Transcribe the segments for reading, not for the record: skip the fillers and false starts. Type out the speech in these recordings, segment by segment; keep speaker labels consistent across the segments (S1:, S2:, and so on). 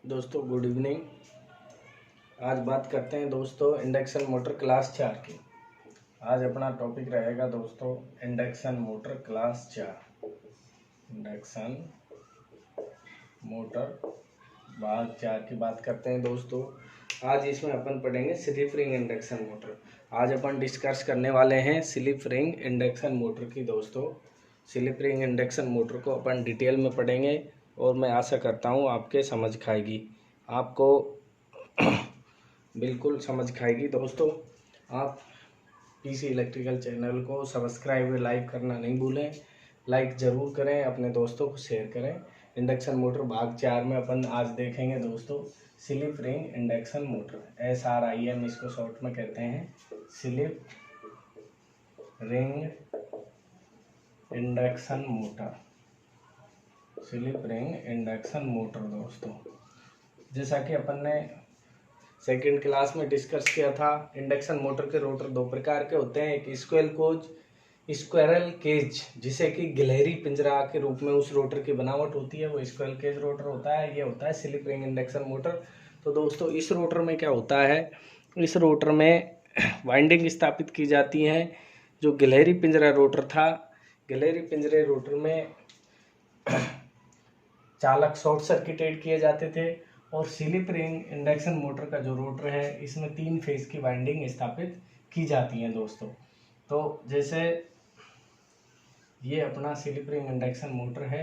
S1: दोस्तों good evening. आज बात करते हैं दोस्तों इंडक्शन मोटर क्लास 4 की। आज अपना टॉपिक रहेगा दोस्तों induction motor class 4। Induction motor भाग 4 की बात करते हैं दोस्तों। आज इसमें अपन पढ़ेंगे स्लिप रिंग इंडक्शन मोटर। आज अपन डिस्कस करने वाले हैं स्लिप रिंग इंडक्शन मोटर की दोस्तों। स्लिप रिंग इंडक्शन मोटर को अपन डिटेल में पढ़ेंगे और मैं आशा करता हूँ आपके समझ खाएगी, आपको बिल्कुल समझ खाएगी दोस्तों। आप पीसी इलेक्ट्रिकल चैनल को सब्सक्राइब लाइक करना नहीं भूलें। लाइक ज़रूर करें, अपने दोस्तों को शेयर करें। इंडक्शन मोटर भाग 4 में अपन आज देखेंगे दोस्तों slip ring induction motor, SRIM इसको शॉर्ट में कहते हैं, slip ring induction motor. Slip ring induction motor दोस्तों, जैसा कि अपन ने सेकेंड क्लास में डिस्कस किया था, इंडक्शन मोटर के रोटर दो प्रकार के होते हैं। एक स्क्विरल केज जिसे कि गिलहरी पिंजरा के रूप में उस रोटर की बनावट होती है, वो स्क्विरल केज रोटर होता है। ये होता है स्लिप रिंग इंडक्शन मोटर। तो दोस्तों इस रोटर में क्या होता है, इस रोटर में वाइंडिंग स्थापित की जाती है। जो गिलहरी पिंजरा रोटर था, गिलहरी पिंजरे रोटर में चालक शॉर्ट सर्किटेड किए जाते थे। और स्लिप रिंग इंडक्शन मोटर का जो रोटर है, इसमें 3 फेज की वाइंडिंग स्थापित की जाती है दोस्तों। तो जैसे ये अपना स्लिप रिंग इंडक्शन मोटर है,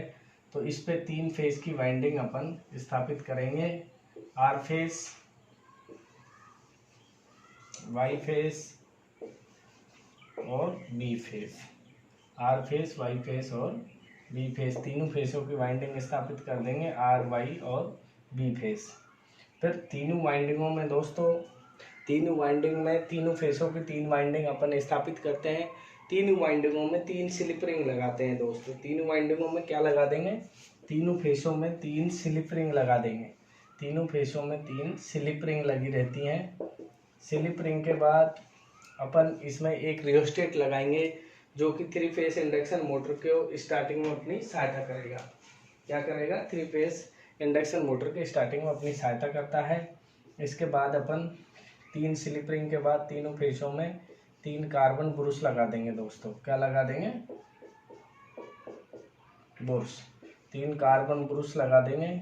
S1: तो इस पे 3 फेज की वाइंडिंग अपन स्थापित करेंगे, आर फेज, वाई फेज और B phase. R phase, Y phase और बी फेज, तीनों फेसों की वाइंडिंग स्थापित कर देंगे, आर, वाई और बी फेज। फिर तीनों वाइंडिंगों में दोस्तों, तीनों वाइंडिंग में तीनों फेसों की 3 वाइंडिंग अपन स्थापित करते हैं। तीनों वाइंडिंगों में 3 स्लिप रिंग लगाते हैं दोस्तों। तीनों वाइंडिंगों में क्या लगा देंगे, तीनों फेसों में 3 स्लिप रिंग लगा देंगे। तीनों फेसों में 3 स्लिप रिंग लगी रहती हैं। स्लिप रिंग के बाद अपन इसमें एक रियोस्टेट लगाएंगे, जो कि 3 फेस इंडक्शन मोटर को स्टार्टिंग में अपनी सहायता करेगा। क्या करेगा, 3 फेस इंडक्शन मोटर के स्टार्टिंग में अपनी सहायता करता है। इसके बाद अपन 3 स्लिप रिंग के बाद तीनों फेसों में 3 कार्बन ब्रुश लगा देंगे दोस्तों। क्या लगा देंगे, ब्रुश, 3 कार्बन ब्रुश लगा देंगे।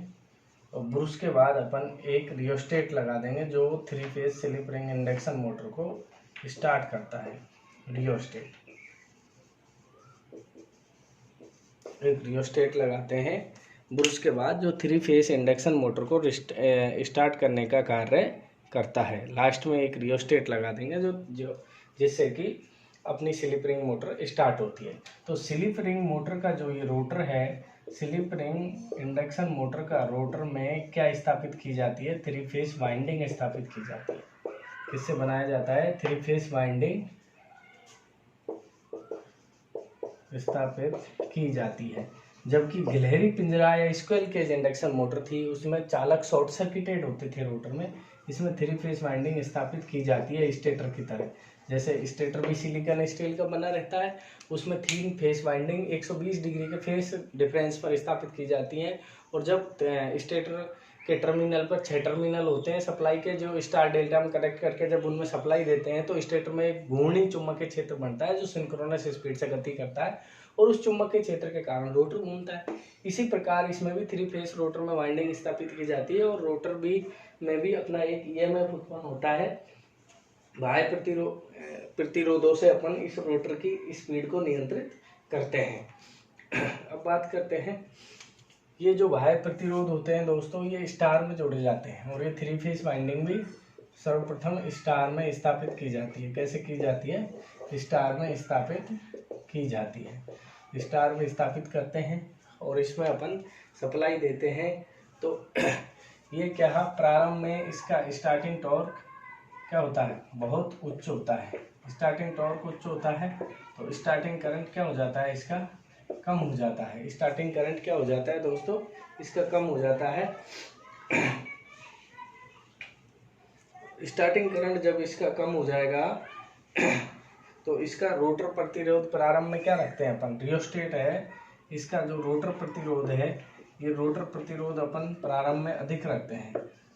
S1: और ब्रुश के बाद अपन एक रियोस्टेट लगा देंगे, जो 3 phase slip ring induction motor को स्टार्ट करता है। रियोस्टेट, एक रियोस्टेट लगाते हैं ब्रुश के बाद, जो 3 फेस इंडक्शन मोटर को स्टार्ट करने का कार्य करता है। लास्ट में एक रियोस्टेट लगा देंगे जो जिससे कि अपनी स्लिप रिंग मोटर स्टार्ट होती है। तो स्लिप रिंग मोटर का जो ये रोटर है, स्लिप रिंग इंडक्शन मोटर का रोटर में क्या स्थापित की जाती है, 3 फेस वाइंडिंग स्थापित की जाती है। किससे बनाया जाता है, 3 फेस वाइंडिंग स्थापित की जाती है। जबकि गिलहरी पिंजरा या स्क्विरल केज इंडक्शन मोटर थी, उसमें चालक शॉर्ट सर्किटेड होते थे रोटर में। इसमें 3 फेस वाइंडिंग स्थापित की जाती है स्टेटर की तरह। जैसे स्टेटर भी सिलिकॉन स्टील का बना रहता है, उसमें 3 फेस वाइंडिंग 120 डिग्री के फेस डिफरेंस पर स्थापित की जाती हैं। और जब स्टेटर के टर्मिनल पर 6 टर्मिनल होते हैं सप्लाई के, जो स्टार डेल्टा में कनेक्ट करके जब उनमें सप्लाई देते हैं, तो स्टेटर में एक घूर्णी चुंबकीय क्षेत्र बनता है, जो सिंक्रोनस स्पीड से गति करता है और उस चुंबकीय क्षेत्र के कारण रोटर घूमता है। इसी प्रकार इसमें भी 3 फेस रोटर में वाइंडिंग स्थापित की जाती है। और रोटर में भी अपना एक EMF उत्पन्न होता है। बाह्य प्रतिरोधों से अपन इस रोटर की स्पीड को नियंत्रित करते हैं। अब बात करते हैं, ये जो बाह्य प्रतिरोध होते हैं दोस्तों, ये स्टार में जोड़े जाते हैं। और ये 3 फेस वाइंडिंग भी सर्वप्रथम स्टार में स्थापित की जाती है। कैसे की जाती है, स्टार में स्थापित की जाती है। स्टार में स्थापित करते हैं और इसमें अपन सप्लाई देते हैं। तो ये क्या, प्रारंभ में इसका स्टार्टिंग टॉर्क क्या होता है, बहुत उच्च होता है। स्टार्टिंग टॉर्क उच्च होता है, तो स्टार्टिंग करंट क्या हो जाता है, इसका कम हो जाता है। स्टार्टिंग करंट क्या हो जाता है दोस्तों, इसका कम हो जाता है। स्टार्टिंग करंट जब इसका कम हो जाएगा, तो इसका रोटर प्रतिरोध प्रारंभ में क्या रखते हैं अपन, रियोस्टेट है। इसका जो रोटर प्रतिरोध है, ये रोटर प्रतिरोध अपन प्रारंभ में अधिक रखते हैं।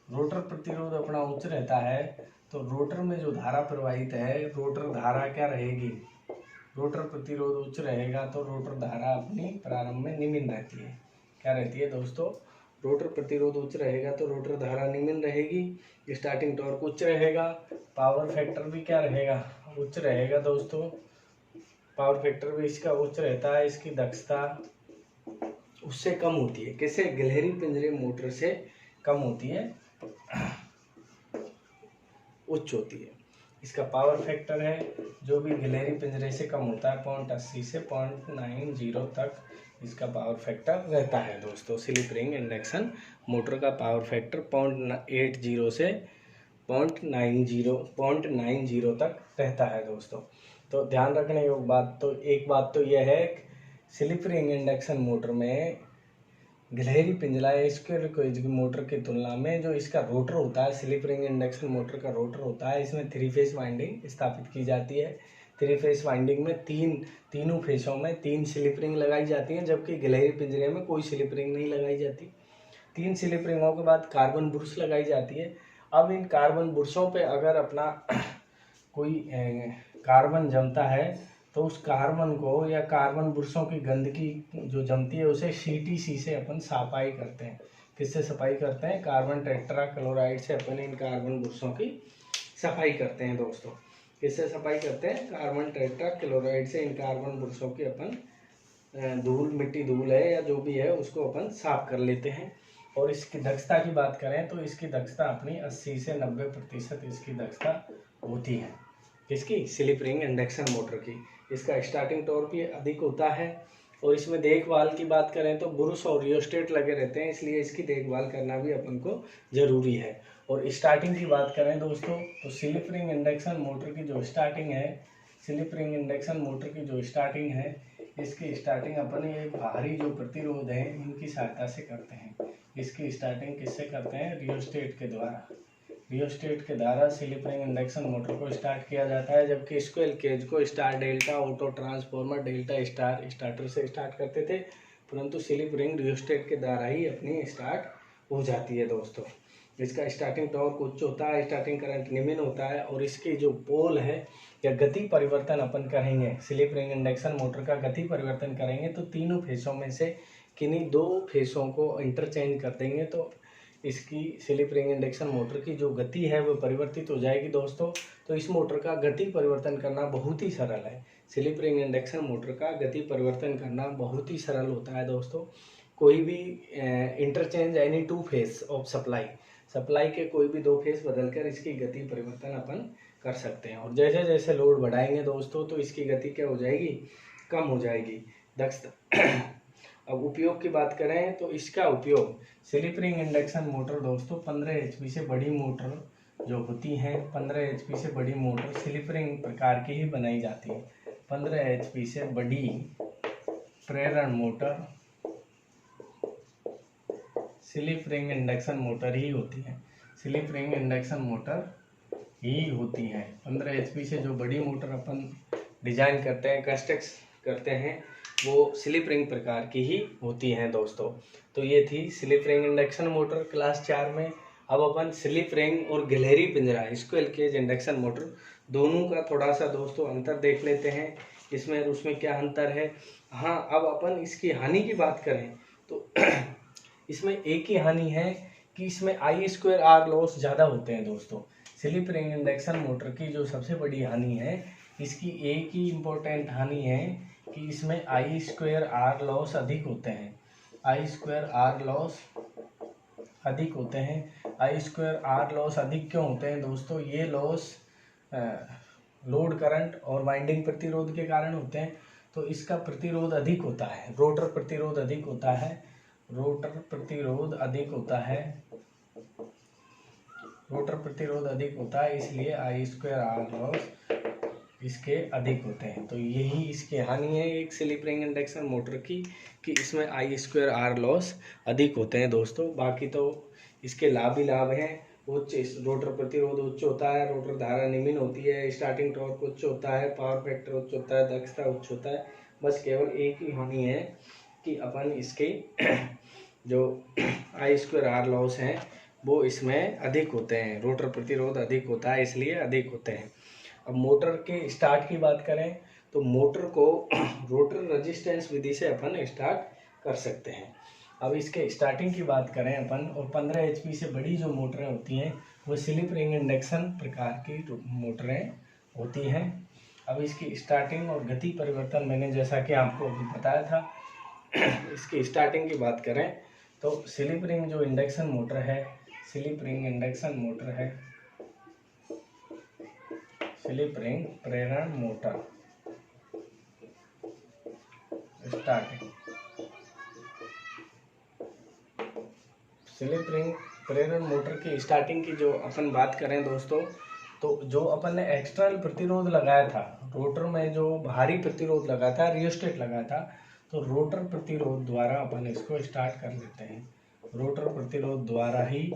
S1: रोटर प्रतिरोध अपना उच्च रहता है तो रोटर में जो धारा प्रवाहित है, रोटर धारा क्या रहेगी, रोटर प्रतिरोध उच्च रहेगा तो रोटर धारा अपनी प्रारंभ में निम्न रहती है। क्या रहती है दोस्तों, रोटर प्रतिरोध उच्च रहेगा तो रोटर धारा निम्न रहेगी, स्टार्टिंग टॉर्क उच्च रहेगा, पावर फैक्टर भी क्या रहेगा, उच्च रहेगा दोस्तों। पावर फैक्टर भी इसका उच्च रहता है, इसकी दक्षता उससे कम होती है। किससे, गिलहरी पिंजरे मोटर से कम होती है, उच्च होती है। इसका पावर फैक्टर है जो भी गिलहरी पिंजरे से कम होता है 0.80 से 0.90 तक इसका पावर फैक्टर रहता है दोस्तों। स्लिप रिंग इंडक्शन मोटर का पावर फैक्टर 0.80 से 0.90 तक रहता है दोस्तों। तो ध्यान रखने योग्य बात तो एक बात तो यह है, स्लिप रिंग इंडक्शन मोटर में गिलहरी पिंजरा या स्क्वेयर केज की मोटर की तुलना में जो इसका रोटर होता है, स्लिप रिंग इंडक्शन मोटर का रोटर होता है, इसमें 3 फेज वाइंडिंग स्थापित की जाती है। 3 फेज वाइंडिंग में तीनों फेसों में 3 स्लिप रिंग लगाई जाती हैं, जबकि गिलहरी पिंजरे में कोई स्लिप रिंग नहीं लगाई जाती। 3 स्लिप रिंगों के बाद कार्बन बुर्श लगाई जाती है। अब इन कार्बन बुर्शों पे अगर अपना कोई कार्बन जमता है तो उस कार्बन को या कार्बन बुर्शों की गंदगी जो जमती है उसे CTC से अपन सफाई करते हैं। किससे सफाई करते हैं, कार्बन टेट्रा क्लोराइड से अपन इन कार्बन बुर्शों की सफाई करते हैं दोस्तों। किससे सफाई करते हैं, कार्बन टेट्रा क्लोराइड से इन कार्बन बुर्शों की अपन धूल, मिट्टी धूल है या जो भी है उसको अपन साफ कर लेते हैं। और इसकी दक्षता की बात करें तो इसकी दक्षता अपनी 80 से 90% इसकी दक्षता होती है। किसकी, स्लिप रिंग इंडक्शन मोटर की। इसका स्टार्टिंग टॉर्क भी अधिक होता है। और इसमें देखभाल की बात करें तो बुरुश और रियोस्टेट लगे रहते हैं, इसलिए इसकी देखभाल करना भी अपन को जरूरी है। और स्टार्टिंग की बात करें दोस्तों तो स्लिप रिंग इंडक्शन मोटर की जो स्टार्टिंग है, स्लिप रिंग इंडक्शन मोटर की जो स्टार्टिंग है, इसकी स्टार्टिंग अपन ये भारी जो प्रतिरोध है इनकी सहायता से करते हैं। इसकी स्टार्टिंग किससे करते हैं, रियोस्टेट के द्वारा। रियोस्टेट के द्वारा स्लिप रिंग इंडक्शन मोटर को स्टार्ट किया जाता है, जबकि स्क्वेयर केज को star delta auto transformer delta star starter से स्टार्ट करते थे, परंतु स्लिप रिंग रियोस्टेट के द्वारा ही अपनी स्टार्ट हो जाती है दोस्तों। इसका स्टार्टिंग टॉर्क उच्च होता है, स्टार्टिंग करंट निम्न होता है। और इसकी जो पोल है या गति परिवर्तन अपन करेंगे, स्लिप रिंग इंडक्शन मोटर का गति परिवर्तन करेंगे तो तीनों फेसों में से किन्हीं 2 फेसों को इंटरचेंज कर देंगे तो इसकी स्लिप रिंग इंडक्शन मोटर की जो गति है वो परिवर्तित हो जाएगी दोस्तों। तो इस मोटर का गति परिवर्तन करना बहुत ही सरल है। स्लिप रिंग इंडक्शन मोटर का गति परिवर्तन करना बहुत ही सरल होता है दोस्तों। कोई भी interchange any 2 face of supply के कोई भी 2 फेस बदलकर इसकी गति परिवर्तन अपन कर सकते हैं। और जैसे जैसे लोड बढ़ाएंगे दोस्तों तो इसकी गति क्या हो जाएगी, कम हो जाएगी, दक्षता। अब उपयोग की बात करें तो इसका उपयोग स्लिप रिंग इंडक्शन मोटर दोस्तों 15 HP से बड़ी मोटर जो होती हैं, 15 HP से बड़ी मोटर स्लिप रिंग प्रकार की ही बनाई जाती है। 15 HP से बड़ी प्रेरण motor slip ring induction motor ही होती है, स्लिप रिंग इंडक्शन मोटर ही होती है। 15 HP से जो बड़ी मोटर अपन डिजाइन करते हैं, कंस्ट्रक्ट करते हैं, वो स्लिप रिंग प्रकार की ही होती हैं दोस्तों। तो ये थी slip ring induction motor class 4 में। अब अपन स्लिप रिंग और गिलहरी पिंजरा स्क्वेयर केज इंडक्शन मोटर दोनों का थोड़ा सा दोस्तों अंतर देख लेते हैं, इसमें और उसमें क्या अंतर है। हाँ, अब अपन इसकी हानि की बात करें तो इसमें एक ही हानि है कि इसमें I² लॉस ज़्यादा होते हैं दोस्तों। स्लिप रिंग इंडक्शन मोटर की जो सबसे बड़ी हानि है, इसकी एक ही इम्पोर्टेंट हानि है कि इसमें I² लॉस अधिक होते हैं, I² लॉस अधिक होते हैं। I² लॉस अधिक क्यों होते हैं दोस्तों, ये लॉस लोड करंट और वाइंडिंग प्रतिरोध के कारण होते हैं। तो इसका प्रतिरोध अधिक होता है, रोटर प्रतिरोध अधिक होता है, रोटर प्रतिरोध अधिक होता है, रोटर प्रतिरोध अधिक होता है, इसलिए I² लॉस इसके अधिक होते हैं। तो यही इसकी हानि है एक स्लिप रिंग इंडक्शन मोटर की कि इसमें I² लॉस अधिक होते हैं दोस्तों। बाकी तो इसके लाभ ही लाभ हैं। उच्च रोटर प्रतिरोध उच्च होता है, रोटर धारा निम्न होती है, स्टार्टिंग टॉर्क उच्च होता है, पावर फैक्टर उच्च होता है, दक्षता उच्च होता है। बस केवल एक ही हानि है कि अपन इसके जो I²R लॉस हैं वो इसमें अधिक होते हैं, रोटर प्रतिरोध अधिक होता है इसलिए अधिक होते हैं। अब मोटर के स्टार्ट की बात करें तो मोटर को रोटर रेजिस्टेंस विधि से अपन स्टार्ट कर सकते हैं। अब इसके स्टार्टिंग की बात करें अपन, और 15 HP से बड़ी जो मोटरें होती हैं वो स्लिप रिंग इंडक्शन प्रकार की मोटरें होती हैं। अब इसकी स्टार्टिंग और गति परिवर्तन मैंने जैसा कि आपको अभी बताया था। इसकी स्टार्टिंग की बात करें तो स्लिप रिंग जो इंडक्शन मोटर है, स्लिप रिंग इंडक्शन मोटर है, स्लिप रिंग प्रेरण मोटर स्टार्टिंग, स्लिप रिंग प्रेरण मोटर की स्टार्टिंग की जो अपन बात करें दोस्तों, तो जो अपन ने एक्सटर्नल प्रतिरोध लगाया था रोटर में, जो बाहरी प्रतिरोध लगा था, रियोस्टेट लगा था, तो रोटर प्रतिरोध द्वारा अपन इसको स्टार्ट कर लेते हैं। रोटर प्रतिरोध द्वारा ही,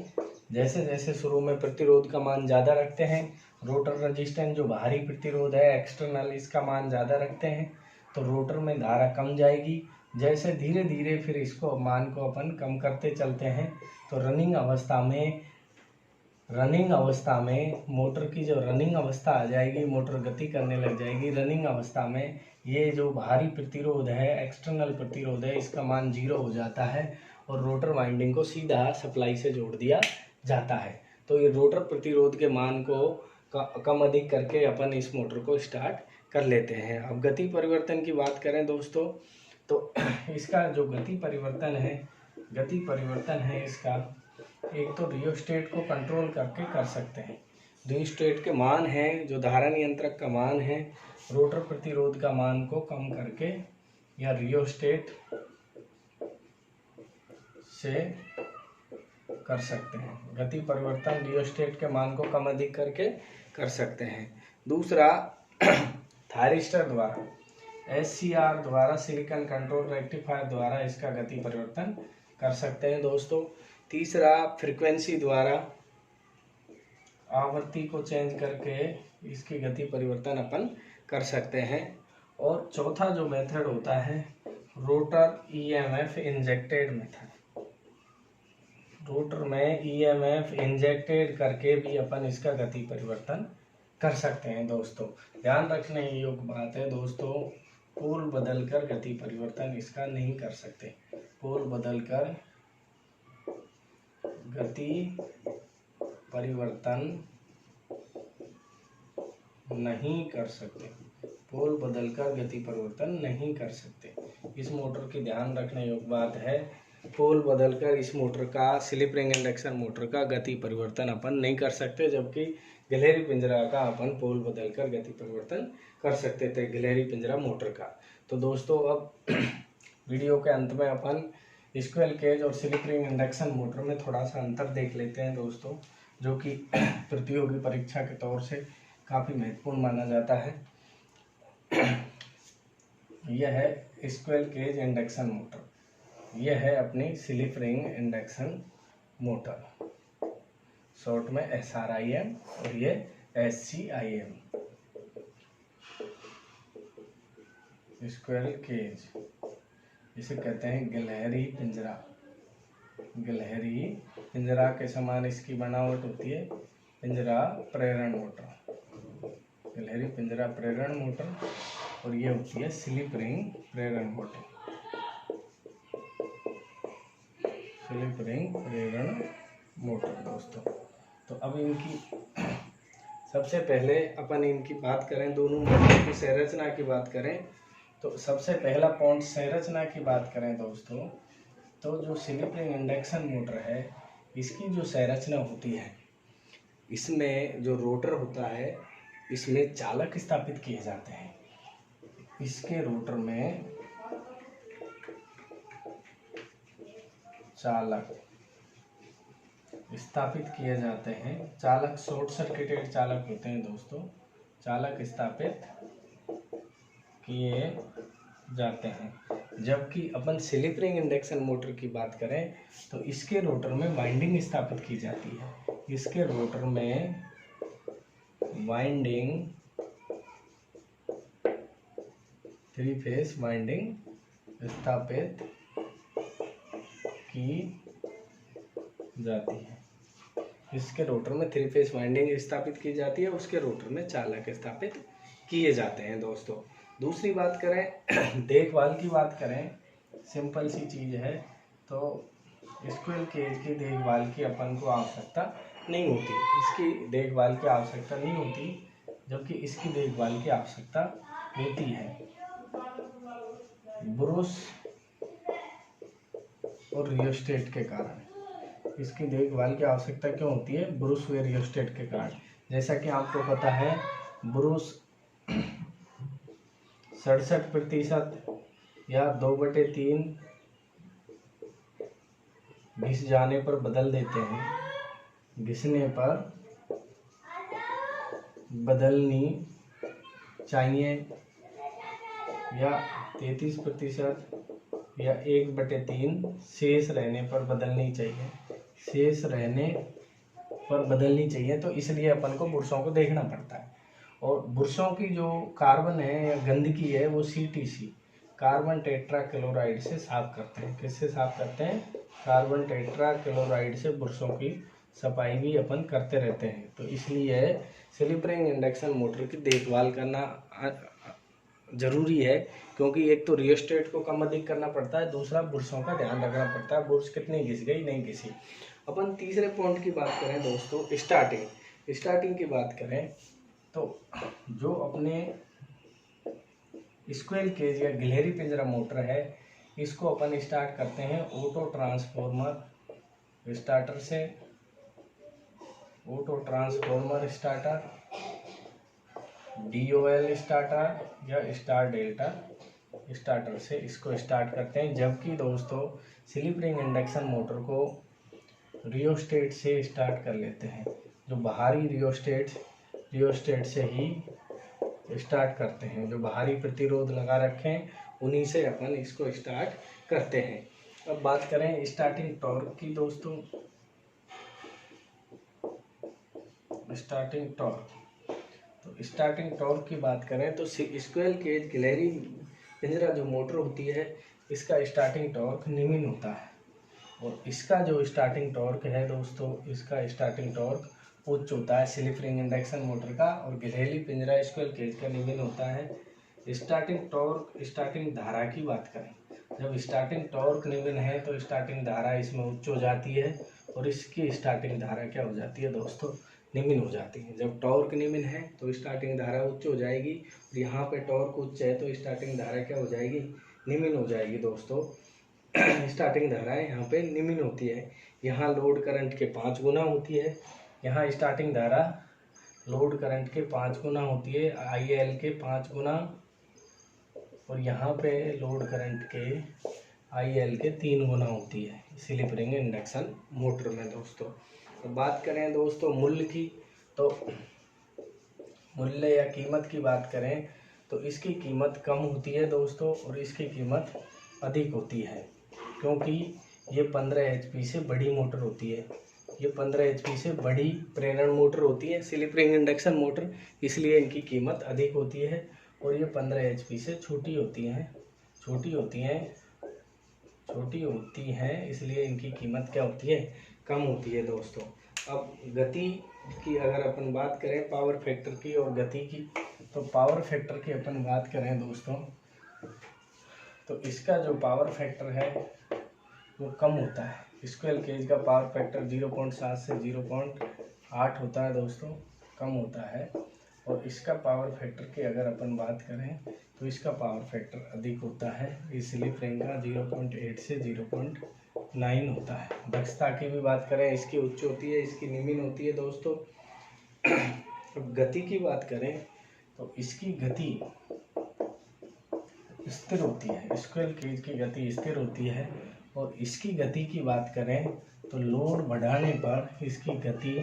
S1: जैसे जैसे शुरू में प्रतिरोध का मान ज़्यादा रखते हैं, रोटर रेजिस्टेंस जो बाहरी प्रतिरोध है एक्सटर्नल, इसका मान ज़्यादा रखते हैं तो रोटर में धारा कम जाएगी। जैसे धीरे धीरे फिर इसको मान को अपन कम करते चलते हैं तो रनिंग अवस्था में मोटर की जो रनिंग अवस्था आ जाएगी, मोटर गति करने लग जाएगी। रनिंग अवस्था में ये जो बाहरी प्रतिरोध है, एक्सटर्नल प्रतिरोध है, इसका मान 0 हो जाता है और रोटर वाइंडिंग को सीधा सप्लाई से जोड़ दिया जाता है। तो ये रोटर प्रतिरोध के मान को कम अधिक करके अपन इस मोटर को स्टार्ट कर लेते हैं। अब गति परिवर्तन की बात करें दोस्तों, तो इसका जो गति परिवर्तन है इसका, एक तो रियोस्टेट को कंट्रोल करके कर सकते हैं। रियोस्टेट के मान है, जो धारा नियंत्रक का मान है, रोटर प्रतिरोध का मान को कम करके या रियोस्टेट से कर सकते हैं। गति परिवर्तन रियोस्टेट के मान को कम अधिक करके कर सकते हैं। दूसरा, थायरिस्टर द्वारा, SCR द्वारा, सिलिकॉन कंट्रोल रेक्टिफायर द्वारा इसका गति परिवर्तन कर सकते हैं दोस्तों। तीसरा, फ्रीक्वेंसी द्वारा, आवृत्ति को चेंज करके इसकी गति परिवर्तन अपन कर सकते हैं। और चौथा जो मेथड होता है rotor EMF injected method, rotor में EMF इंजेक्टेड करके भी अपन इसका गति परिवर्तन कर सकते हैं दोस्तों। ध्यान रखने योग्य बात है दोस्तों, पोल बदलकर गति परिवर्तन इसका नहीं कर सकते। पोल बदलकर गति परिवर्तन नहीं कर सकते, पोल बदलकर गति परिवर्तन नहीं कर सकते। इस मोटर की ध्यान रखने योग्य बात है, पोल बदलकर इस मोटर का, स्लिप रिंग इंडक्शन मोटर का गति परिवर्तन अपन नहीं कर सकते, जबकि गिलहरी पिंजरा का अपन पोल बदलकर गति परिवर्तन कर सकते थे, गिलहरी पिंजरा मोटर का। तो दोस्तों अब वीडियो के अंत में अपन स्क्वेल केज और स्लिप रिंग इंडक्शन मोटर में थोड़ा सा अंतर देख लेते हैं दोस्तों, जो कि प्रतियोगी परीक्षा के तौर से काफ़ी महत्वपूर्ण माना जाता है। यह है स्क्वेल केज इंडक्शन मोटर, यह है अपनी slip ring induction motor, short में SRIM, और ये SCIM, स्क्वेल केज, इसे कहते हैं गिलहरी पिंजरा। गिलहरी पिंजरा के समान इसकी बनावट होती है, पिंजरा प्रेरण मोटर, गिलहरी पिंजरा प्रेरण मोटर, और ये होती है स्लिप रिंग प्रेरण मोटर, स्लिप रिंग प्रेरण मोटर दोस्तों। तो अब इनकी सबसे पहले अपन इनकी बात करें, दोनों मोटर की संरचना की बात करें, तो सबसे पहला पॉइंट संरचना की बात करें दोस्तों, तो जो स्लिप रिंग इंडक्शन मोटर है इसकी जो संरचना होती है, इसमें जो रोटर होता है इसमें चालक स्थापित किए जाते हैं। इसके रोटर में चालक स्थापित किए जाते हैं। चालक शॉर्ट सर्किटेड चालक होते हैं दोस्तों, चालक स्थापित किए जाते हैं। जबकि अपन स्लिप रिंग इंडक्शन मोटर की बात करें तो इसके रोटर में वाइंडिंग स्थापित की जाती है। इसके रोटर में वाइंडिंग, 3 फेज वाइंडिंग स्थापित की जाती है। इसके रोटर में 3 फेस वाइंडिंग स्थापित की जाती है, उसके रोटर में चालक स्थापित किए जाते हैं दोस्तों। दूसरी बात करें देखभाल की बात करें, सिंपल सी चीज़ है। तो स्क्विरल केज की देखभाल की अपन को आवश्यकता नहीं होती, इसकी देखभाल की आवश्यकता नहीं होती, जबकि इसकी देखभाल की आवश्यकता होती है। ब्रूस और रियोस्टेट के कारण इसकी देखभाल की आवश्यकता क्यों होती है? ब्रूस व रियोस्टेट के कारण। जैसा कि आपको पता है, ब्रूस 67% या 2/3 घिस जाने पर बदल देते हैं, घिसने पर बदलनी चाहिए, या 33% या 1/3 शेष रहने पर बदलनी चाहिए, शेष रहने पर बदलनी चाहिए। तो इसलिए अपन को बुरसों को देखना पड़ता है। और बुरसों की जो कार्बन है या गंदगी है वो CTC कार्बन टेट्रा क्लोराइड से साफ करते हैं। किससे साफ करते हैं? कार्बन टेट्रा क्लोराइड से बुरसों की सफाई भी अपन करते रहते हैं। तो इसलिए स्लिप रिंग इंडक्शन मोटर की देखभाल करना जरूरी है, क्योंकि एक तो रियोस्टेट को कम अधिक करना पड़ता है, दूसरा बुरसों का ध्यान रखना पड़ता है, बुरस कितनी घिस गई नहीं घिसी। अपन तीसरे पॉइंट की बात करें दोस्तों, स्टार्टिंग की बात करें तो जो अपने स्क्विरल केज या गिलहरी पिंजरा मोटर है, इसको अपन स्टार्ट करते हैं ऑटो ट्रांसफॉर्मर स्टार्टर से, auto transformer starter, DOL starter या स्टार डेल्टा स्टार्टर से इसको स्टार्ट करते हैं। जबकि दोस्तों स्लिप रिंग इंडक्शन मोटर को रियोस्टेट से स्टार्ट कर लेते हैं, जो बाहरी रियोस्टेट से ही स्टार्ट करते हैं, जो बाहरी प्रतिरोध लगा रखें उन्हीं से अपन इसको स्टार्ट करते हैं। अब बात करें स्टार्टिंग टॉर्क की दोस्तों, स्टार्टिंग टॉर्क की बात करें तो स्क्विरल केज गिलहरी पिंजरा जो मोटर होती है, इसका स्टार्टिंग टॉर्क निम्न होता है, और इसका जो स्टार्टिंग टॉर्क है दोस्तों, इसका स्टार्टिंग टॉर्क उच्च होता है स्लिप रिंग इंडक्शन मोटर का, और गिलहरी पिंजरा स्क्विरल केज का निम्न होता है। स्टार्टिंग टॉर्क, स्टार्टिंग धारा की बात करें, जब स्टार्टिंग टॉर्क निम्न है तो स्टार्टिंग धारा इसमें उच्च हो जाती है, और इसकी स्टार्टिंग धारा क्या हो जाती है दोस्तों? निम्न हो जाती है। जब टॉर्क निम्न है तो स्टार्टिंग धारा उच्च हो जाएगी, और यहाँ पे टॉर्क उच्च है तो स्टार्टिंग धारा क्या हो जाएगी? निम्न हो जाएगी दोस्तों। स्टार्टिंग धाराएं यहाँ पे निम्न होती है। यहाँ लोड करंट के 5 गुना होती है, यहाँ स्टार्टिंग धारा लोड करंट के 5 गुना होती है, IL के 5 गुना, और यहाँ पे लोड करंट के IL के 3 गुना होती है स्लिप रिंग इंडक्शन मोटर में दोस्तों। तो बात करें दोस्तों मूल्य की, तो मूल्य या कीमत की बात करें तो इसकी कीमत कम होती है दोस्तों, और इसकी कीमत अधिक होती है, क्योंकि ये 15 HP से बड़ी मोटर होती है, ये 15 HP से बड़ी प्रेरण मोटर होती है स्लिप रिंग इंडक्शन मोटर, इसलिए इनकी कीमत अधिक होती है। और ये 15 HP से छोटी होती हैं, इसलिए इनकी कीमत क्या होती है? कम होती है दोस्तों। अब गति की अगर अपन बात करें, पावर फैक्टर की और गति की, तो पावर फैक्टर की अपन बात करें दोस्तों, तो इसका जो पावर फैक्टर है वो कम होता है। स्क्विरल केज का पावर फैक्टर 0.7 से 0.8 होता है दोस्तों, कम होता है। और इसका पावर फैक्टर की अगर अपन बात करें तो इसका पावर फैक्टर अधिक होता है, इस स्लिप रिंग का 0.8 से 0.9 होता है। दक्षता की भी बात करें, इसकी उच्च होती है, इसकी निम्न होती है दोस्तों। अब गति की बात करें तो इसकी गति स्थिर होती है, स्क्विरल केज की गति स्थिर होती है। और इसकी गति की बात करें तो लोड बढ़ाने पर इसकी गति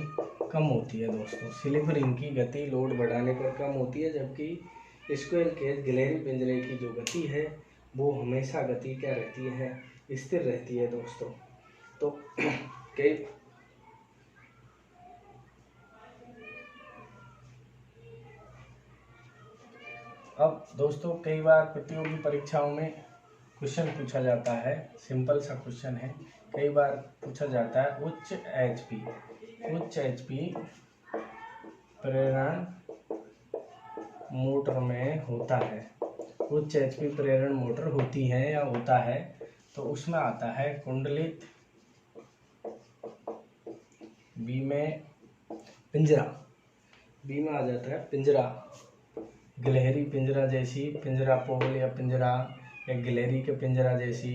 S1: कम होती है दोस्तों। स्लिप रिंग की गति लोड बढ़ाने पर कम होती है, जबकि स्क्विरल केज गिलहरी पिंजरे की जो गति है वो हमेशा गति क्या रहती है? स्थिर रहती है दोस्तों। तो कई अब दोस्तों कई बार प्रतियोगी परीक्षाओं में क्वेश्चन पूछा जाता है, सिंपल सा क्वेश्चन है, कई बार पूछा जाता है। उच्च एचपी प्रेरण मोटर में होता है, उच्च एचपी प्रेरण मोटर होती है या होता है, तो उसमें आता है कुंडलित, बी में पिंजरा, बी में आ जाता है पिंजरा, गिलहरी पिंजरा जैसी, पिंजरा पोल या पिंजरा या गिलहरी के पिंजरा जैसी,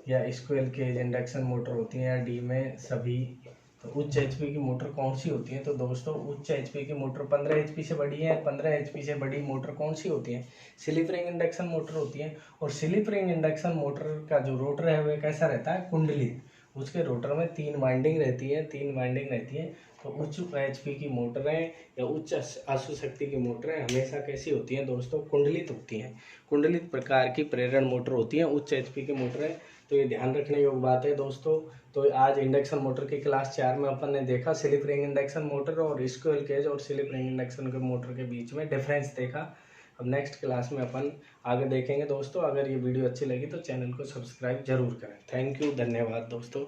S1: या स्क्वेल केज इंडक्शन मोटर होती है, या डी में सभी। तो उच्च एचपी की मोटर कौन सी होती है? तो दोस्तों उच्च एचपी की मोटर 15 एचपी से बड़ी है। 15 एचपी से बड़ी मोटर कौन सी होती है? स्लिप रिंग इंडक्शन मोटर होती है। और स्लिप रिंग इंडक्शन मोटर का जो रोटर है वह कैसा रहता है? कुंडलित। उसके रोटर में 3 वाइंडिंग रहती है, 3 वाइंडिंग रहती है। तो उच्च एचपी की मोटरें या उच्च आशु शक्ति की मोटरें हमेशा कैसी होती हैं दोस्तों? कुंडलित होती हैं। कुंडलित प्रकार की प्रेरण मोटर होती हैं उच्च एचपी की मोटरें। तो ये ध्यान रखने योग्य बात है दोस्तों। तो आज इंडक्शन मोटर की क्लास 4 में अपन ने देखा स्लिप रिंग इंडक्शन मोटर और स्क्वेल केज और स्लिप रिंग इंडक्शन के मोटर के बीच में डिफरेंस देखा। अब नेक्स्ट क्लास में अपन आगे देखेंगे दोस्तों। अगर ये वीडियो अच्छी लगी तो चैनल को सब्सक्राइब जरूर करें। थैंक यू, धन्यवाद दोस्तों।